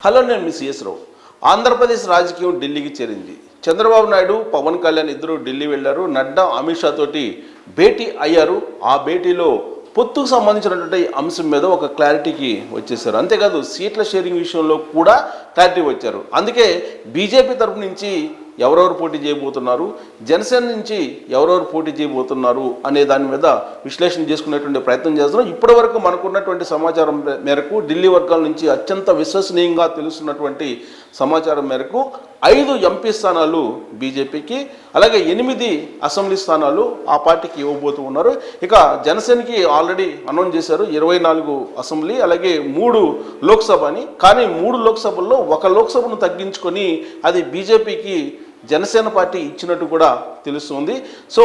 Hello, నేను మీ CS రావు. ఆంధ్రప్రదేశ్ రాజకీయం ఢిల్లీకి చేరింది. చంద్రబాబు నాయుడు, పవన్ కళ్యాణ్ ఇద్దరు ఢిల్లీ వెళ్ళారు. నడ్డా, అమిత్ షా తోటి భేటీ అయ్యారు. ఆ భేటీలో పొత్తుకు సంబంధించినటువంటి అంశం మీద ఒక క్లారిటీకి వచ్చేసారు. అంతేకాదు సీట్ల షేరింగ్ విషయంలో కూడా క్లారిటీ వచ్చారు. అందుకే బీజేపీ తరఫు నుంచి ఎవరెవరు పోటీ చేయబోతున్నారు, జనసేన నుంచి ఎవరెవరు పోటీ చేయబోతున్నారు అనే దాని మీద విశ్లేషణ చేసుకునేటువంటి ప్రయత్నం చేస్తున్నాం. ఇప్పటి వరకు మనకున్నటువంటి సమాచారం మేరకు ఢిల్లీ వర్గాల నుంచి అత్యంత విశ్వసనీయంగా తెలుస్తున్నటువంటి సమాచారం మేరకు 5 ఎంపీ స్థానాలు బీజేపీకి, అలాగే 8 అసెంబ్లీ స్థానాలు ఆ పార్టీకి ఇవ్వబోతూ ఉన్నారు. ఇక జనసేనకి ఆల్రెడీ అనౌన్స్ చేశారు 24 అసెంబ్లీ, అలాగే 3 లోక్సభ అని. కానీ 3 లోక్సభల్లో 1 లోక్సభను తగ్గించుకొని అది బీజేపీకి జనసేన పార్టీ ఇచ్చినట్టు కూడా తెలుస్తుంది. సో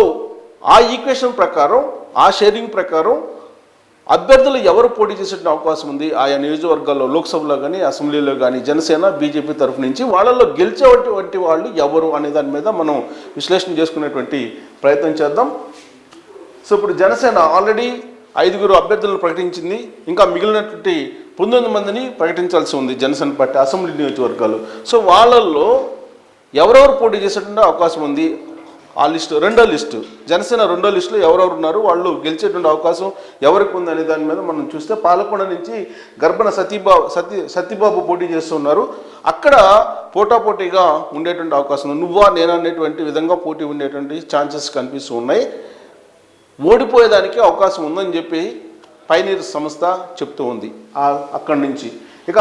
ఆ ఈక్వేషన్ ప్రకారం, ఆ షేరింగ్ ప్రకారం అభ్యర్థులు ఎవరు పోటీ చేసే అవకాశం ఉంది ఆయా నియోజకవర్గాల్లో, లోక్సభలో కానీ అసెంబ్లీలో కానీ జనసేన బీజేపీ తరఫు నుంచి వాళ్ళల్లో గెలిచేటువంటి వాళ్ళు ఎవరు అనే దాని మీద మనం విశ్లేషణ చేసుకునేటువంటి ప్రయత్నం చేద్దాం. సో ఇప్పుడు జనసేన ఆల్రెడీ 5 అభ్యర్థులను ప్రకటించింది. ఇంకా మిగిలినటువంటి 19 మందిని ప్రకటించాల్సి ఉంది జనసేన పార్టీ అసెంబ్లీ నియోజకవర్గాలు. సో వాళ్ళల్లో ఎవరెవరు పోటీ చేసేటువంటి అవకాశం ఉంది ఆ లిస్టు, రెండో లిస్టు, జనసేన రెండో లిస్టులో ఎవరెవరు ఉన్నారు, వాళ్ళు గెలిచేటువంటి అవకాశం ఎవరికి ఉంది అనే దాని మీద మనం చూస్తే పాలకొండ నుంచి గర్భన సత్యబాబు పోటీ చేస్తున్నారు. అక్కడ పోటాపోటీగా ఉండేటువంటి అవకాశం ఉంది. నువ్వా నేనా అనేటువంటి విధంగా పోటీ ఉండేటువంటి ఛాన్సెస్ కనిపిస్తూ ఉన్నాయి. ఓడిపోయేదానికి అవకాశం ఉందని చెప్పి పైనీర్ సంస్థ చెప్తూ ఉంది అక్కడి నుంచి. ఇక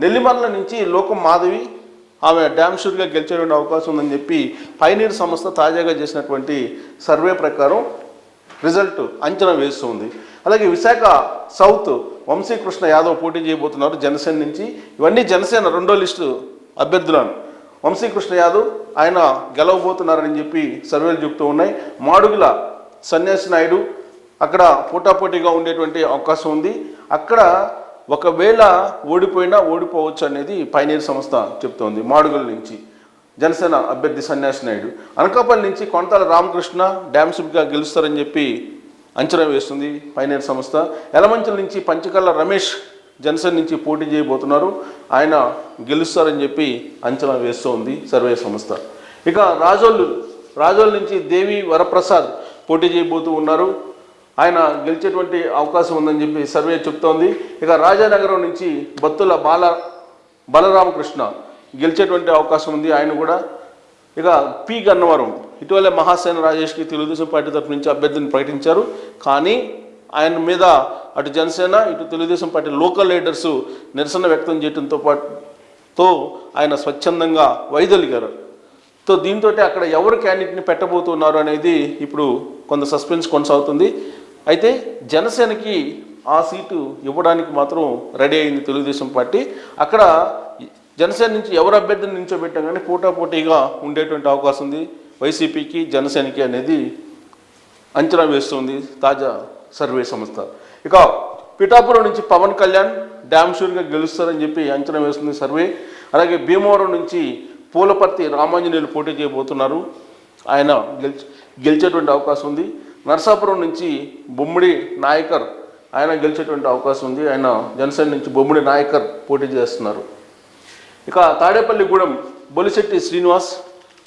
నెల్లిమర్ల నుంచి లోకం మాధవి ఆమె డ్యామ్ షూర్గా గెలిచేటువంటి అవకాశం ఉందని చెప్పి పైనీర్ సంస్థ తాజాగా చేసినటువంటి సర్వే ప్రకారం రిజల్ట్ అంచనా వేస్తుంది. అలాగే విశాఖ సౌత్ వంశీకృష్ణ యాదవ్ పోటీ చేయబోతున్నారు జనసేన నుంచి. ఇవన్నీ జనసేన రెండో లిస్టు అభ్యర్థులను. వంశీకృష్ణ యాదవ్ ఆయన గెలవబోతున్నారని చెప్పి సర్వేలు చెప్తూ ఉన్నాయి. మాడుగుల సన్యాసి నాయుడు అక్కడ పోటాపోటీగా ఉండేటువంటి అవకాశం ఉంది. అక్కడ ఒకవేళ ఓడిపోయినా ఓడిపోవచ్చు అనేది పైనీర్ సంస్థ చెప్తోంది. మాడుగుల నుంచి జనసేన అభ్యర్థి సన్యాసి నాయుడు. అనకాపల్లి నుంచి కొంతాల రామకృష్ణ డ్యామ్స్గా గెలుస్తారని చెప్పి అంచనా వేస్తుంది పైనీర్ సంస్థ. యలమంచిల నుంచి పంచకల్ల రమేష్ జనసేన నుంచి పోటీ చేయబోతున్నారు, ఆయన గెలుస్తారని చెప్పి అంచనా వేస్తోంది సర్వే సంస్థ. ఇక రాజోల్ నుంచి దేవి వరప్రసాద్ పోటీ చేయబోతూ ఉన్నారు, ఆయన గెలిచేటువంటి అవకాశం ఉందని చెప్పి సర్వే చెప్తోంది. ఇక రాజానగరం నుంచి బత్తుల బలరామకృష్ణ గెలిచేటువంటి అవకాశం ఉంది, ఆయన కూడా. ఇక పి గన్నవరం ఇటీవలే మహాసేన రాజేష్కి తెలుగుదేశం పార్టీ తరఫు నుంచి అభ్యర్థిని ప్రకటించారు. కానీ ఆయన మీద అటు జనసేన ఇటు తెలుగుదేశం పార్టీ లోకల్ లీడర్స్ నిరసన వ్యక్తం చేయడంతో పాటుతో ఆయన స్వచ్ఛందంగా వైదొలిగారు. దీంతో అక్కడ ఎవరు క్యాండిడేట్ని పెట్టబోతున్నారు అనేది ఇప్పుడు కొంత సస్పెన్స్ కొనసాగుతుంది. అయితే జనసేనకి ఆ సీటు ఇవ్వడానికి మాత్రం రెడీ అయింది తెలుగుదేశం పార్టీ. అక్కడ జనసేన నుంచి ఎవరు అభ్యర్థిని నిల్చోబెట్టాం కానీ పోటాపోటీగా ఉండేటువంటి అవకాశం ఉంది వైసీపీకి జనసేనకి అనేది అంచనా వేస్తుంది తాజా సర్వే సంస్థ. ఇక పిఠాపురం నుంచి పవన్ కళ్యాణ్ డ్యామ్ షూర్గా గెలుస్తారని చెప్పి అంచనా వేస్తుంది సర్వే. అలాగే భీమవరం నుంచి పూలపర్తి రామాంజనేయులు పోటీ చేయబోతున్నారు, ఆయన గెలిచేటువంటి అవకాశం ఉంది. నరసాపురం నుంచి బొమ్మిడి నాయకర్ ఆయన గెలిచేటువంటి అవకాశం ఉంది, ఆయన జనసేన నుంచి బొమ్మిడి నాయకర్ పోటీ చేస్తున్నారు. ఇక తాడేపల్లిగూడెం బొలిశెట్టి శ్రీనివాస్,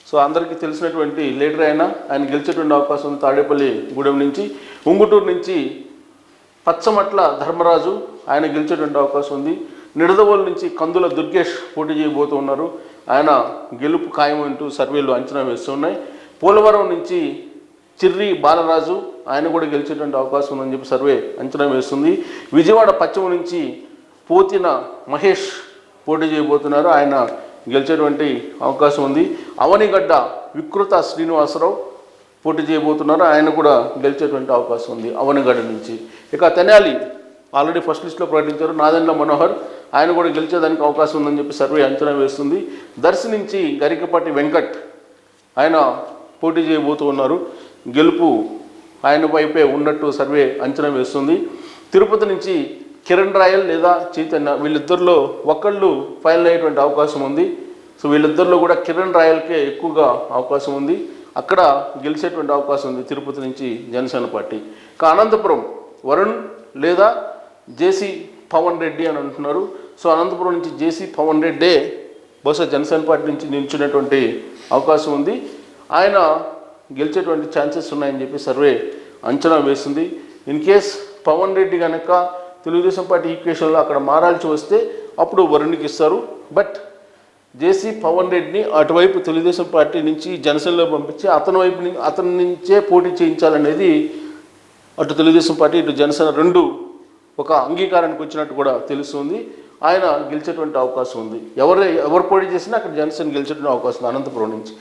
సో అందరికీ తెలిసినటువంటి లీడర్ ఆయన గెలిచేటువంటి అవకాశం ఉంది తాడేపల్లిగూడెం నుంచి. ఉంగుటూరు నుంచి పచ్చమట్ల ధర్మరాజు ఆయన గెలిచేటువంటి అవకాశం ఉంది. నిడదవోలు నుంచి కందుల దుర్గేష్ పోటీ చేయబోతూ ఉన్నారు, ఆయన గెలుపు ఖాయం అంటూ సర్వేలు అంచనా వేస్తున్నాయి. పోలవరం నుంచి చిర్రి బాలరాజు ఆయన కూడా గెలిచేటువంటి అవకాశం ఉందని చెప్పి సర్వే అంచనా వేస్తుంది. విజయవాడ పశ్చిమ నుంచి పోతిన మహేష్ పోటీ చేయబోతున్నారు, ఆయన గెలిచేటువంటి అవకాశం ఉంది. అవనిగడ్డ వికృత శ్రీనివాసరావు పోటీ చేయబోతున్నారు, ఆయన కూడా గెలిచేటువంటి అవకాశం ఉంది అవనిగడ్డ నుంచి. ఇక తెనాలి ఆల్రెడీ ఫస్ట్ లిస్ట్లో ప్రకటించారు, నాదెండ్ల మనోహర్ ఆయన కూడా గెలిచేదానికి అవకాశం ఉందని చెప్పి సర్వే అంచనా వేస్తుంది. దర్శి నుంచి గరికపాటి వెంకట్ ఆయన పోటీ చేయబోతూ ఉన్నారు, గెలుపు ఆయన వైపే ఉన్నట్టు సర్వే అంచనా వేస్తుంది. తిరుపతి నుంచి కిరణ్ రాయల్ లేదా చైతన్య వీళ్ళిద్దరిలో ఒకళ్ళు ఫైనల్ అయ్యేటువంటి అవకాశం ఉంది. సో వీళ్ళిద్దరిలో కూడా కిరణ్ రాయల్కే ఎక్కువగా అవకాశం ఉంది, అక్కడ గెలిచేటువంటి అవకాశం ఉంది తిరుపతి నుంచి జనసేన పార్టీ. ఇక అనంతపురం వరుణ్ లేదా జేసీ పవన్ రెడ్డి అని అంటున్నారు. సో అనంతపురం నుంచి జేసీ పవన్ రెడ్డే బహుశా జనసేన పార్టీ నుంచి నిల్చున్నటువంటి అవకాశం ఉంది. ఆయన గెలిచేటువంటి ఛాన్సెస్ ఉన్నాయని చెప్పి సర్వే అంచనా వేస్తుంది. ఇన్ కేస్ పవన్ రెడ్డి కనుక తెలుగుదేశం పార్టీ ఈక్వేషన్లో అక్కడ మారాల్సి వస్తే అప్పుడు వరుణ్కి ఇస్తారు. బట్ జేసీ పవన్ రెడ్డిని అటువైపు తెలుగుదేశం పార్టీ నుంచి జనసేనలో పంపించి అతని నుంచే పోటీ చేయించాలనేది అటు తెలుగుదేశం పార్టీ ఇటు జనసేన రెండు ఒక అంగీకారానికి వచ్చినట్టు కూడా తెలుస్తుంది. ఆయన గెలిచేటువంటి అవకాశం ఉంది. ఎవరు పోటీ చేసినా అక్కడ జనసేన గెలిచేటువంటి అవకాశం ఉంది. అనంతపురం నుంచి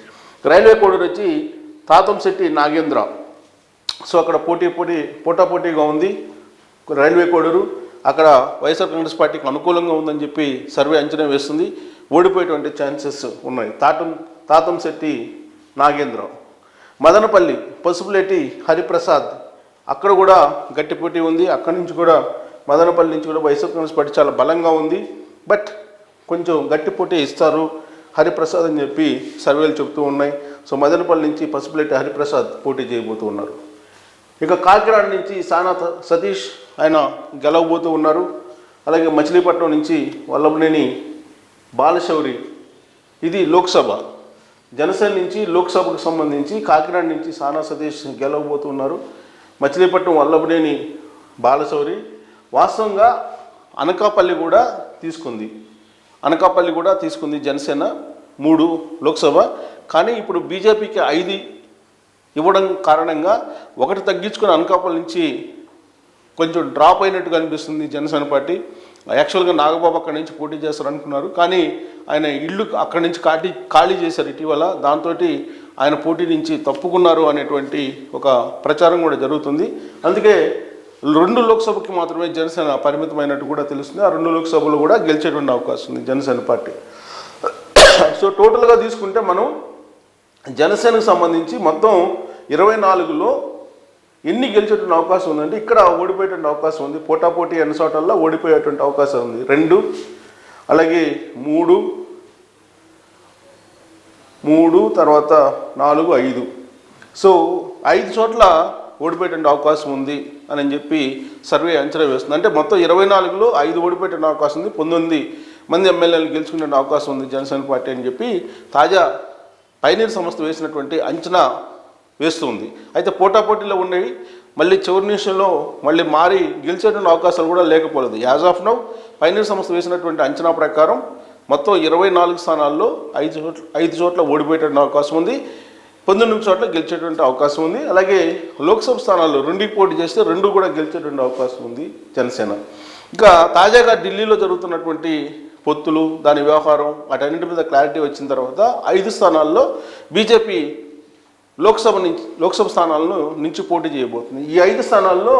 రైల్వే కోడూరు వచ్చి తాతంశెట్టి నాగేంద్ర. సో అక్కడ పోటాపోటీగా ఉంది రైల్వే కోడూరు. అక్కడ వైఎస్ఆర్ కాంగ్రెస్ పార్టీకి అనుకూలంగా ఉందని చెప్పి సర్వే అంచనా వేస్తుంది. ఓడిపోయేటువంటి ఛాన్సెస్ ఉన్నాయి. తాతంశెట్టి నాగేంద్ర. మదనపల్లి పసుపులేటి హరిప్రసాద్, అక్కడ కూడా గట్టి పోటీ ఉంది. అక్కడి నుంచి కూడా మదనపల్లి నుంచి కూడా వైఎస్ఆర్ కాంగ్రెస్ పార్టీ చాలా బలంగా ఉంది. బట్ కొంచెం గట్టి పోటీ ఇస్తారు హరిప్రసాద్ అని చెప్పి సర్వేలు చెబుతూ ఉన్నాయి. సో మదనపల్లి నుంచి పసుపులేటి హరిప్రసాద్ పోటీ చేయబోతూ ఉన్నారు. ఇక కాకినాడ నుంచి సానా సతీష్ ఆయన గెలవబోతూ ఉన్నారు. అలాగే మచిలీపట్నం నుంచి వల్లభనేని బాలశౌరి, ఇది లోక్సభ. జనసేన నుంచి లోక్సభకు సంబంధించి కాకినాడ నుంచి సానా సతీష్ గెలవబోతూ ఉన్నారు. మచిలీపట్నం వల్లభనేని బాలశౌరి. వాస్తవంగా అనకాపల్లి కూడా తీసుకుంది జనసేన 3 లోక్సభ. కానీ ఇప్పుడు బీజేపీకి 5 ఇవ్వడం కారణంగా 1 తగ్గించుకుని అనకాపల్లి నుంచి కొంచెం డ్రాప్ అయినట్టుగా అనిపిస్తుంది జనసేన పార్టీ. యాక్చువల్గా నాగబాబు అక్కడి నుంచి పోటీ చేస్తారు అనుకున్నారు, కానీ ఆయన ఇల్లు అక్కడి నుంచి ఖాళీ చేశారు ఇటీవల. దాంతో ఆయన పోటీ నుంచి తప్పుకున్నారు అనేటువంటి ఒక ప్రచారం కూడా జరుగుతుంది. అందుకే 2 లోక్సభకి మాత్రమే జనసేన పరిమితమైనట్టు కూడా తెలుస్తుంది. ఆ 2 లోక్సభలు కూడా గెలిచేటువంటి అవకాశం ఉంది జనసేన పార్టీ. సో టోటల్గా తీసుకుంటే మనం జనసేనకు సంబంధించి మొత్తం 24లో ఎన్ని గెలిచేటువంటి అవకాశం ఉందంటే ఇక్కడ ఓడిపోయేటువంటి అవకాశం ఉంది. పోటాపోటీ అన్ని చోటల్లో ఓడిపోయేటువంటి అవకాశం ఉంది. 2, అలాగే 3 తర్వాత 4, 5. సో 5 చోట్ల ఓడిపోయేటువంటి అవకాశం ఉంది అని చెప్పి సర్వే అంచనా వేస్తుంది. అంటే మొత్తం 24లో 5 ఓడిపోయేటువంటి అవకాశం ఉంది. 19 మంది ఎమ్మెల్యేలు గెలుచుకునే అవకాశం ఉంది జనసేన పార్టీ అని చెప్పి తాజా పైనీర్ సంస్థ వేసినటువంటి అంచనా వేస్తుంది. అయితే పోటాపోటీలో ఉండేవి మళ్ళీ చివరి నిమిషంలో మళ్ళీ మారి గెలిచేటువంటి అవకాశాలు కూడా లేకపోలేదు. యాజ్ ఆఫ్ నౌ పైనీర్ సంస్థ వేసినటువంటి అంచనా ప్రకారం మొత్తం 24 స్థానాల్లో 5 చోట్ల ఓడిపోయేటువంటి అవకాశం ఉంది. 19 చోట్ల గెలిచేటువంటి అవకాశం ఉంది. అలాగే లోక్సభ స్థానాల్లో 2 పోటీ చేస్తే 2 కూడా గెలిచేటువంటి అవకాశం ఉంది జనసేన. ఇంకా తాజాగా ఢిల్లీలో జరుగుతున్నటువంటి పొత్తులు, దాని వ్యవహారం, వాటన్నింటి మీద క్లారిటీ వచ్చిన తర్వాత 5 స్థానాల్లో బీజేపీ లోక్సభ స్థానాలను నుంచి పోటీ చేయబోతుంది. ఈ 5 స్థానాల్లో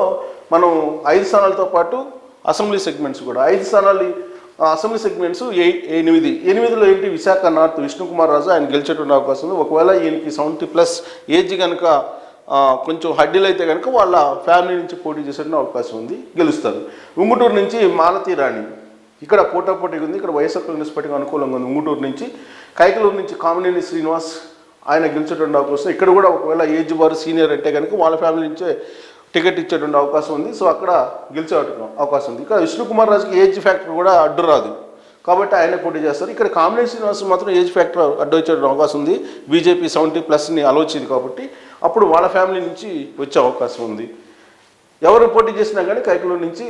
మనం 5 స్థానాలతో పాటు అసెంబ్లీ సెగ్మెంట్స్ కూడా 5 స్థానాలు అసెంబ్లీ సెగ్మెంట్స్ 8లో ఏంటి విశాఖ నార్త్ విష్ణుకుమార్ రాజు ఆయన గెలిచేటువంటి అవకాశం ఉంది. ఒకవేళ ఈయనకి 70+ ఏజ్ కనుక కొంచెం హడ్డీలు అయితే కనుక వాళ్ళ ఫ్యామిలీ నుంచి పోటీ చేసేటువంటి అవకాశం ఉంది, గెలుస్తారు. ఉంగుటూరు నుంచి మాలతీ రాణి, ఇక్కడ పోటాపోటీగా ఉంది. ఇక్కడ వైఎస్ఆర్ కాంగ్రెస్ పార్టీకి అనుకూలంగా ఉంది ఉంగుటూరు నుంచి. కైకలూరు నుంచి కామినేని శ్రీనివాస్ ఆయన గెలిచేటువంటి అవకాశం. ఇక్కడ కూడా ఒకవేళ ఏజ్ వారు సీనియర్ అంటే కనుక వాళ్ళ ఫ్యామిలీ నుంచే టికెట్ ఇచ్చేటువంటి అవకాశం ఉంది. సో అక్కడ గెలిచే అవకాశం ఉంది. ఇక్కడ విష్ణుకుమార్ రాజుకి ఏజ్ ఫ్యాక్టర్ కూడా అడ్డు రాదు కాబట్టి ఆయన పోటీ చేస్తారు. ఇక్కడ కామినేని శ్రీనివాస్ మాత్రం ఏజ్ ఫ్యాక్టర్ అడ్డు వచ్చేటువంటి అవకాశం ఉంది. బీజేపీ 70+ని ఆలోచించింది కాబట్టి అప్పుడు వాళ్ళ ఫ్యామిలీ నుంచి వచ్చే అవకాశం ఉంది. ఎవరు పోటీ చేసినా కానీ కైకలూరు నుంచి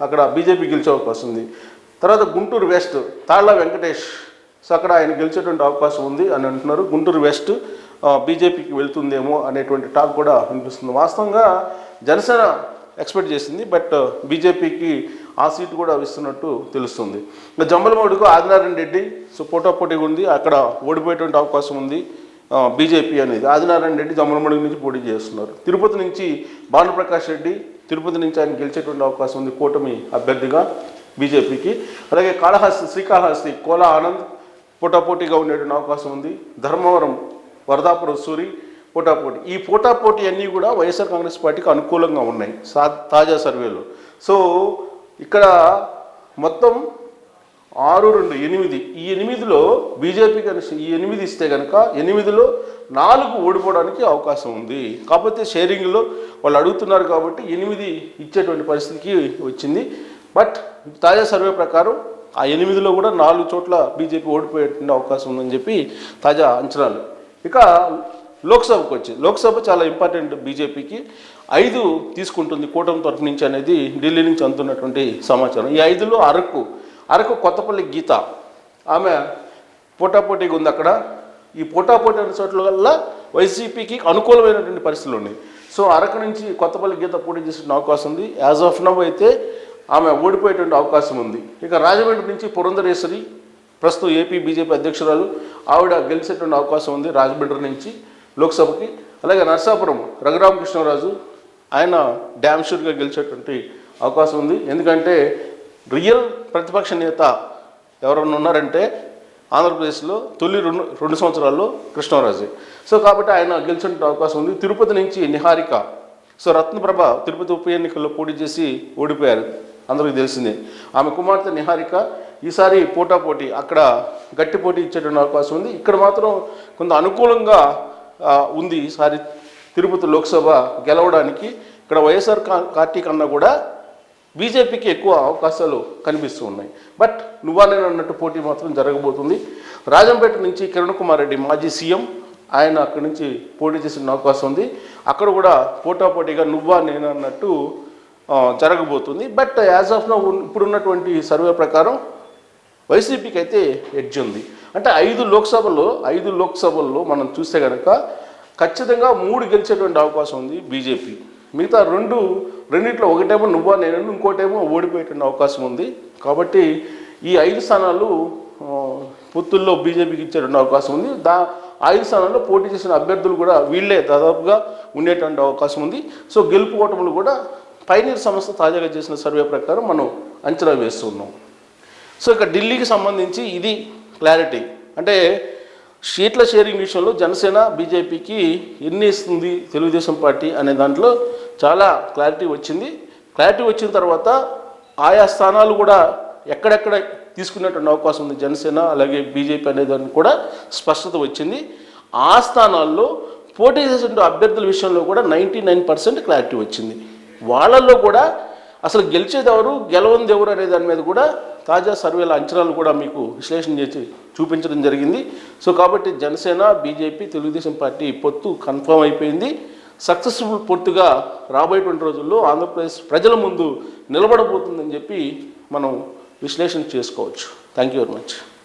అక్కడ బీజేపీ గెలిచే అవకాశం ఉంది. తర్వాత గుంటూరు వెస్ట్ తాళ్ళ వెంకటేష్, సో అక్కడ ఆయన గెలిచేటువంటి అవకాశం ఉంది అని అంటున్నారు. గుంటూరు వెస్ట్ బీజేపీకి వెళ్తుందేమో అనేటువంటి టాక్ కూడా వినిపిస్తుంది. వాస్తవంగా జనసేన ఎక్స్పెక్ట్ చేసింది, బట్ బీజేపీకి ఆ సీటు కూడా ఇస్తున్నట్టు తెలుస్తుంది. ఇంకా జమ్మలమడుగు ఆదినారాయణ రెడ్డి, సో పోటాపోటీగా ఉంది. అక్కడ ఓడిపోయేటువంటి అవకాశం ఉంది బీజేపీ అనేది. ఆదినారాయణ రెడ్డి జమ్మలమడుగు నుంచి పోటీ చేస్తున్నారు. తిరుపతి నుంచి భానుప్రకాష్ రెడ్డి, తిరుపతి నుంచి ఆయన గెలిచేటువంటి అవకాశం ఉంది కూటమి అభ్యర్థిగా బీజేపీకి. అలాగే శ్రీకాళహస్తి కోలా ఆనంద్ పోటాపోటీగా ఉండేటువంటి అవకాశం ఉంది. ధర్మవరం వరదాపురం సూరి పోటాపోటీ. ఈ పోటాపోటీ అన్నీ కూడా వైఎస్ఆర్ కాంగ్రెస్ పార్టీకి అనుకూలంగా ఉన్నాయి తాజా సర్వేలో. సో ఇక్కడ మొత్తం 6, 2, 8. ఈ 8లో బీజేపీ కనుక ఈ 8 ఇస్తే కనుక 8లో 4 ఓడిపోవడానికి అవకాశం ఉంది. కాకపోతే షేరింగ్లో వాళ్ళు అడుగుతున్నారు కాబట్టి 8 ఇచ్చేటువంటి పరిస్థితికి వచ్చింది. బట్ తాజా సర్వే ప్రకారం ఆ 8లో కూడా 4 చోట్ల బీజేపీ ఓడిపోయే అవకాశం ఉందని చెప్పి తాజా అంచనాలు. ఇక లోక్సభకు వచ్చి లోక్సభ చాలా ఇంపార్టెంట్ బీజేపీకి 5 తీసుకుంటుంది కూటమి తరఫు నుంచి అనేది ఢిల్లీ నుంచి అందుతున్నటువంటి సమాచారం. ఈ 5లో అరకు కొత్తపల్లి గీత ఆమె పోటాపోటీగా ఉంది అక్కడ. ఈ పోటాపోటీ అనే చోట్ల వల్ల వైసీపీకి అనుకూలమైనటువంటి పరిస్థితులు ఉన్నాయి. సో అరకు నుంచి కొత్తపల్లి గీత పోటీ చేసిన అవకాశం ఉంది. యాజ్ ఆఫ్ నవ్ అయితే ఆమె ఓడిపోయేటువంటి అవకాశం ఉంది. ఇక రాజమండ్రి నుంచి పురంధరేశ్వరి ప్రస్తుతం ఏపీ బీజేపీ అధ్యక్షురాలు ఆవిడ గెలిచేటువంటి అవకాశం ఉంది రాజమండ్రి నుంచి లోక్సభకి. అలాగే నరసాపురం రఘురామకృష్ణరాజు ఆయన డ్యామ్ షూర్గా గెలిచేటువంటి అవకాశం ఉంది. ఎందుకంటే రియల్ ప్రతిపక్ష నేత ఎవరైనా ఉన్నారంటే ఆంధ్రప్రదేశ్లో తొలి 2 సంవత్సరాల్లో కృష్ణరాజే. సో కాబట్టి ఆయన గెలిచే అవకాశం ఉంది. తిరుపతి నుంచి నిహారిక, సో రత్నప్రభ తిరుపతి ఉప ఎన్నికల్లో పోటీ చేసి ఓడిపోయారు, అందరికీ తెలిసిందే. ఆమె కుమార్తె నిహారిక ఈసారి పోటాపోటీ అక్కడ గట్టి పోటీ ఇచ్చేటువంటి అవకాశం ఉంది. ఇక్కడ మాత్రం కొంత అనుకూలంగా ఉంది ఈసారి తిరుపతి లోక్సభ గెలవడానికి. ఇక్కడ వైఎస్ఆర్ పార్టీ కన్నా కూడా బీజేపీకి ఎక్కువ అవకాశాలు కనిపిస్తూ ఉన్నాయి. బట్ నువ్వా నేను అన్నట్టు పోటీ మాత్రం జరగబోతుంది. రాజంపేట నుంచి కిరణ్ కుమార్ రెడ్డి మాజీ సీఎం ఆయన అక్కడి నుంచి పోటీ చేసిన అవకాశం ఉంది. అక్కడ కూడా పోటాపోటీగా నువ్వా నేను అన్నట్టు జరగబోతుంది. బట్ యాజ్ ఆఫ్ నౌ ఇప్పుడున్నటువంటి సర్వే ప్రకారం వైసీపీకి అయితే ఎడ్జ్ ఉంది. అంటే 5 లోక్సభల్లో మనం చూస్తే కనుక ఖచ్చితంగా 3 గెలిచేటువంటి అవకాశం ఉంది బీజేపీ. మిగతా రెండిట్లో ఒకటేమో నువ్వా నేను, ఇంకోటేమో ఓడిపోయేటువంటి అవకాశం ఉంది. కాబట్టి ఈ 5 స్థానాలు పొత్తుల్లో బీజేపీకి ఇచ్చేటువంటి అవకాశం ఉంది. 5 స్థానాల్లో పోటీ చేసిన అభ్యర్థులు కూడా వీళ్ళే దాదాపుగా ఉండేటువంటి అవకాశం ఉంది. సో గెలుపు ఓటములు కూడా పైనీర్ సంస్థ తాజాగా చేసిన సర్వే ప్రకారం మనం అంచనా వేస్తున్నాం. సో ఇక ఢిల్లీకి సంబంధించి ఇది క్లారిటీ. అంటే సీట్ల షేరింగ్ విషయంలో జనసేన బీజేపీకి ఎన్ని ఇస్తుంది తెలుగుదేశం పార్టీ అనే దాంట్లో చాలా క్లారిటీ వచ్చింది. క్లారిటీ వచ్చిన తర్వాత ఆయా స్థానాలు కూడా ఎక్కడెక్కడ తీసుకునేటువంటి అవకాశం ఉంది జనసేన అలాగే బీజేపీ అనే దానికి కూడా స్పష్టత వచ్చింది. ఆ స్థానాల్లో పోటీ చేసిన అభ్యర్థుల విషయంలో కూడా 99% క్లారిటీ వచ్చింది. వాళ్ళల్లో కూడా అసలు గెలిచేది ఎవరు గెలవంది ఎవరు అనే దాని మీద కూడా తాజా సర్వేల అంచనాలు కూడా మీకు విశ్లేషణ చేసి చూపించడం జరిగింది. సో కాబట్టి జనసేన బీజేపీ తెలుగుదేశం పార్టీ పొత్తు కన్ఫర్మ్ అయిపోయింది. సక్సెస్ఫుల్ పొత్తుగా రాబోయేటువంటి రోజుల్లో ఆంధ్రప్రదేశ్ ప్రజల ముందు నిలబడబోతుందని చెప్పి మనం విశ్లేషణ చేసుకోవచ్చు. Thank you very much.